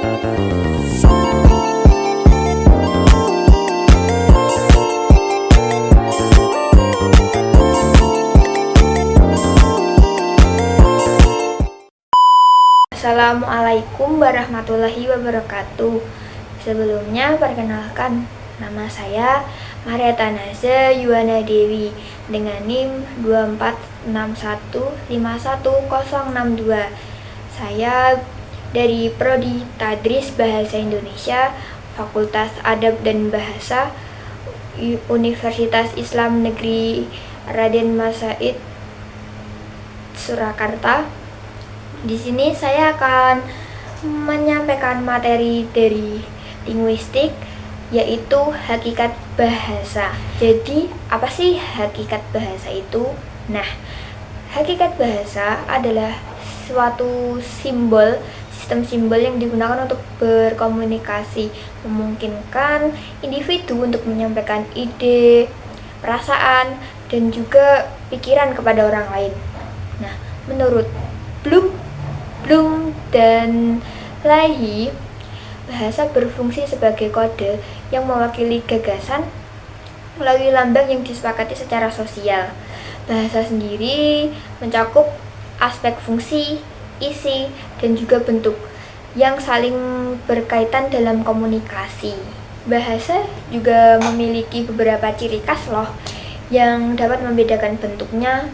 Assalamualaikum warahmatullahi wabarakatuh. Sebelumnya perkenalkan, nama saya Mariata Naza Yuwana Dewi dengan NIM 246151062. Saya dari Prodi Tadris Bahasa Indonesia, Fakultas Adab dan Bahasa, Universitas Islam Negeri Raden Mas Said, Surakarta. Di sini saya akan menyampaikan materi dari linguistik, yaitu hakikat bahasa. Jadi, apa sih hakikat bahasa itu? Nah, hakikat bahasa adalah suatu sistem simbol yang digunakan untuk berkomunikasi, memungkinkan individu untuk menyampaikan ide, perasaan, dan juga pikiran kepada orang lain. Nah, menurut Bloom dan Lahey, bahasa berfungsi sebagai kode yang mewakili gagasan melalui lambang yang disepakati secara sosial. Bahasa sendiri mencakup aspek fungsi, isi, dan juga bentuk yang saling berkaitan dalam komunikasi. Bahasa juga memiliki beberapa ciri khas yang dapat membedakan bentuknya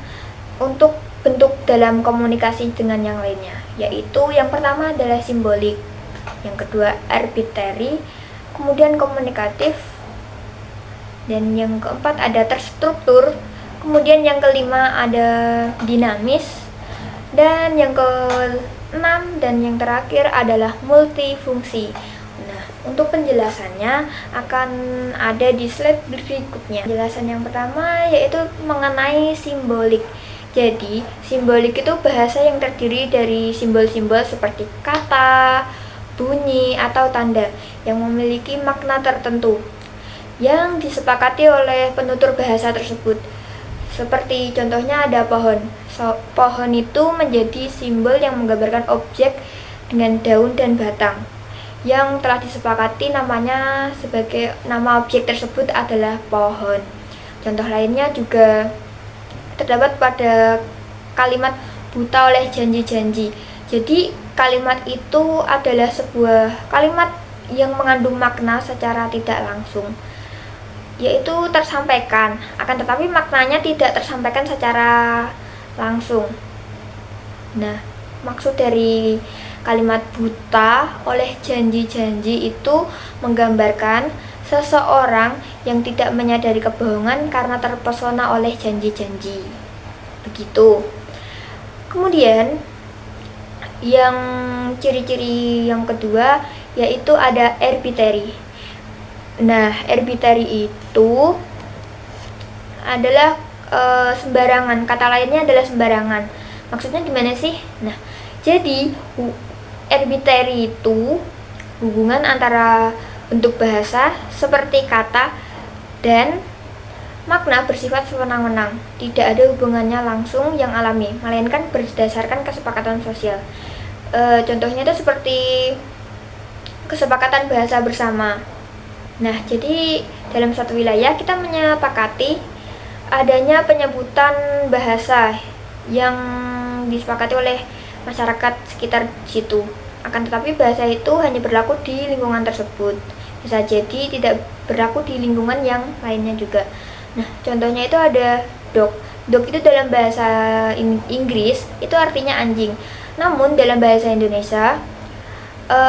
untuk bentuk dalam komunikasi dengan yang lainnya, yaitu yang pertama adalah simbolik, yang kedua arbitrary, kemudian komunikatif, dan yang keempat ada terstruktur, kemudian yang kelima ada dinamis, dan yang keenam dan yang terakhir adalah multifungsi. Nah, untuk penjelasannya akan ada di slide berikutnya. Penjelasan yang pertama yaitu mengenai simbolik. Jadi, simbolik itu bahasa yang terdiri dari simbol-simbol seperti kata, bunyi, atau tanda yang memiliki makna tertentu yang disepakati oleh penutur bahasa tersebut. Seperti contohnya ada pohon. Pohon itu menjadi simbol yang menggambarkan objek dengan daun dan batang yang telah disepakati namanya sebagai nama objek tersebut adalah pohon. Contoh lainnya juga terdapat pada kalimat buta oleh janji-janji. Jadi kalimat itu adalah sebuah kalimat yang mengandung makna secara tidak langsung, yaitu tersampaikan, akan tetapi maknanya tidak tersampaikan secara langsung. Nah, maksud dari kalimat buta oleh janji-janji itu menggambarkan seseorang yang tidak menyadari kebohongan karena terpesona oleh janji-janji. Begitu. Kemudian yang ciri-ciri yang kedua yaitu ada arbitrary. Nah, arbitrary itu adalah sembarangan. Kata lainnya adalah sembarangan. Maksudnya gimana sih? Nah, jadi arbitrary itu hubungan antara bentuk bahasa seperti kata dan makna bersifat sewenang-wenang, tidak ada hubungannya langsung yang alami, melainkan berdasarkan kesepakatan sosial. Contohnya itu seperti kesepakatan bahasa bersama. Nah, jadi dalam suatu wilayah kita menyepakati adanya penyebutan bahasa yang disepakati oleh masyarakat sekitar situ. Akan tetapi bahasa itu hanya berlaku di lingkungan tersebut. Bisa jadi tidak berlaku di lingkungan yang lainnya juga. Nah, contohnya itu ada dog. Dog itu dalam bahasa Inggris itu artinya anjing. Namun dalam bahasa Indonesia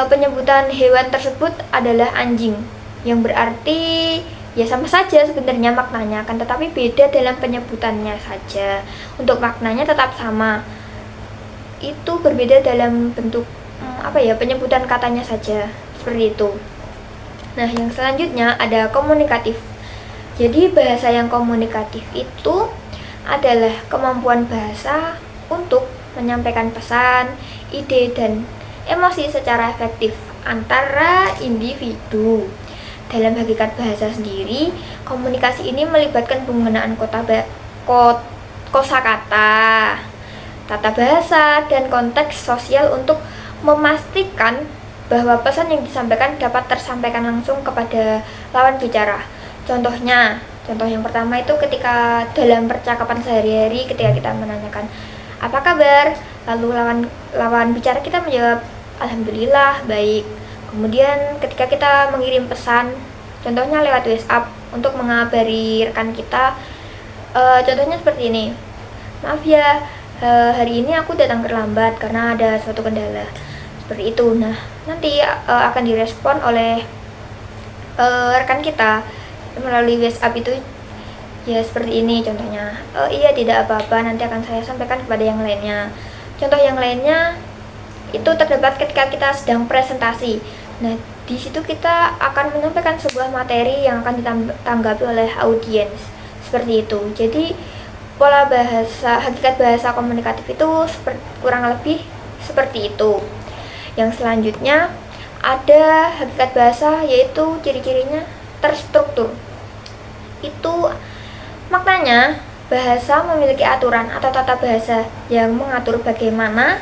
penyebutan hewan tersebut adalah anjing, yang berarti ya sama saja sebenarnya maknanya, kan tetapi beda dalam penyebutannya saja. Untuk maknanya tetap sama. Itu berbeda dalam bentuk penyebutan katanya saja, seperti itu. Nah, yang selanjutnya ada komunikatif. Jadi bahasa yang komunikatif itu adalah kemampuan bahasa untuk menyampaikan pesan, ide, dan emosi secara efektif antara individu. Dalam hakikat bahasa sendiri, komunikasi ini melibatkan penggunaan kosakata, tata bahasa, dan konteks sosial untuk memastikan bahwa pesan yang disampaikan dapat tersampaikan langsung kepada lawan bicara. Contoh yang pertama itu ketika dalam percakapan sehari-hari, ketika kita menanyakan apa kabar, lalu lawan bicara kita menjawab alhamdulillah baik. Kemudian ketika kita mengirim pesan, contohnya lewat WhatsApp untuk mengabari rekan kita, contohnya seperti ini, maaf ya, hari ini aku datang terlambat karena ada suatu kendala, seperti itu. Nah, nanti akan direspon oleh rekan kita melalui WhatsApp itu, ya seperti ini contohnya, iya tidak apa-apa, nanti akan saya sampaikan kepada yang lainnya. Contoh yang lainnya itu terdapat ketika kita sedang presentasi. Nah, di situ kita akan menyampaikan sebuah materi yang akan ditanggapi oleh audiens, seperti itu. Jadi pola bahasa, hakikat bahasa komunikatif itu kurang lebih seperti itu. Yang selanjutnya ada hakikat bahasa, yaitu ciri-cirinya terstruktur. Itu maknanya bahasa memiliki aturan atau tata bahasa yang mengatur bagaimana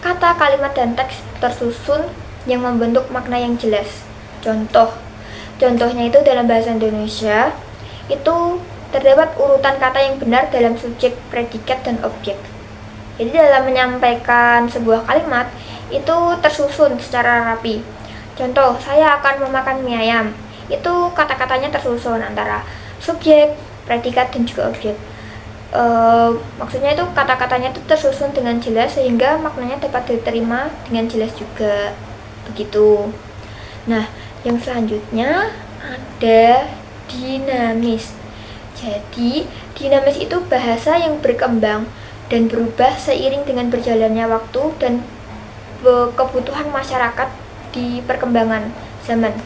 kata, kalimat, dan teks tersusun yang membentuk makna yang jelas. Contohnya itu dalam bahasa Indonesia itu terdapat urutan kata yang benar dalam subjek, predikat, dan objek. Jadi dalam menyampaikan sebuah kalimat itu tersusun secara rapi. Contoh, saya akan memakan mie ayam. Itu kata-katanya tersusun antara subjek, predikat, dan juga objek. Maksudnya itu kata-katanya itu tersusun dengan jelas sehingga maknanya dapat diterima dengan jelas juga, begitu. Nah, yang selanjutnya ada dinamis. Jadi dinamis itu bahasa yang berkembang dan berubah seiring dengan berjalannya waktu dan kebutuhan masyarakat di perkembangan zaman.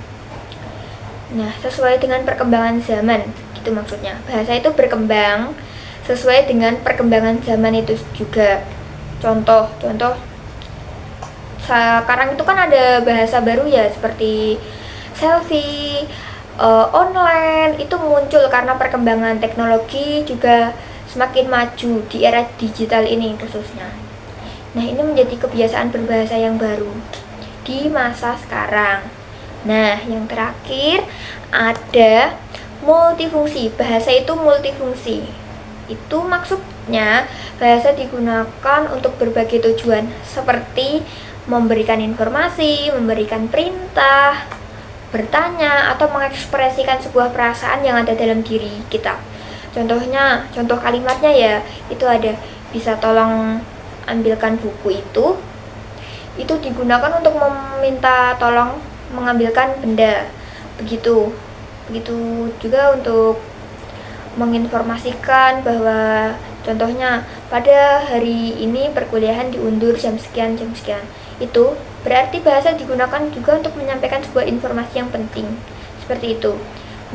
Nah, sesuai dengan perkembangan zaman, gitu maksudnya. Bahasa itu berkembang sesuai dengan perkembangan zaman itu juga. Contoh sekarang itu kan ada bahasa baru ya, seperti selfie, online, itu muncul karena perkembangan teknologi juga semakin maju di era digital ini khususnya. Nah, ini menjadi kebiasaan berbahasa yang baru di masa sekarang. Nah, yang terakhir ada multifungsi. Bahasa itu multifungsi. Itu maksudnya bahasa digunakan untuk berbagai tujuan, seperti memberikan informasi, memberikan perintah, bertanya, atau mengekspresikan sebuah perasaan yang ada dalam diri kita. Contoh kalimatnya ya, itu ada, bisa tolong ambilkan buku itu digunakan untuk meminta tolong mengambilkan benda, begitu juga untuk menginformasikan bahwa contohnya pada hari ini perkuliahan diundur jam sekian. Itu berarti bahasa digunakan juga untuk menyampaikan sebuah informasi yang penting, seperti itu.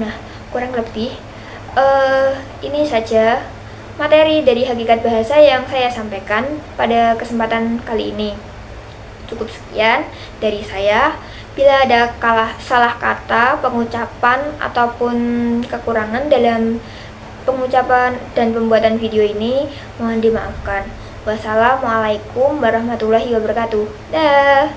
Nah, kurang lebih ini saja materi dari hakikat bahasa yang saya sampaikan pada kesempatan kali ini. Cukup sekian dari saya. Bila ada salah kata, pengucapan, ataupun kekurangan dalam pengucapan dan pembuatan video ini, mohon dimaafkan. Wassalamualaikum warahmatullahi wabarakatuh. Dah.